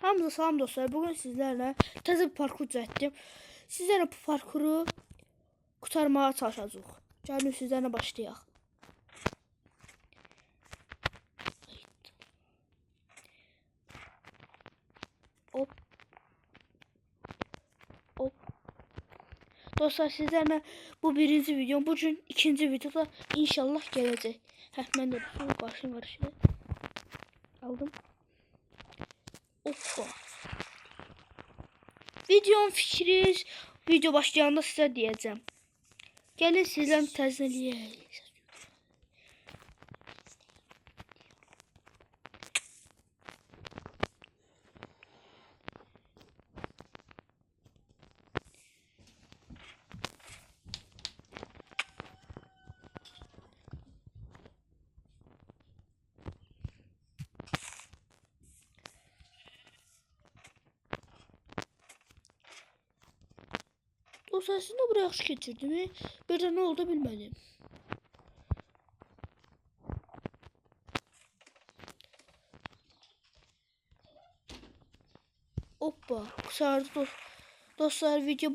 Hamza salam dostlar. Bugün sizlerle təzə bir parkur düzəltdim. Sizlərlə bu parkuru qurtarmağa çalışacağıq. Gəlin sizlərlə başlayaq. Hop. Hop. Dostlar sizlərlə bu birinci videom. Bugün ikinci videoda inşallah gələcək. Mən də bu başım var şimdi. Aldım. Hoppa. Videonun fikri video başlayanda sizə deyəcəm. Gəlin sizlə təzələyək. Dostlar siz de buraya yaxşı keçirdiniz. Bir de ne oldu bilmədim. Hoppa. Qısardı dostlar video.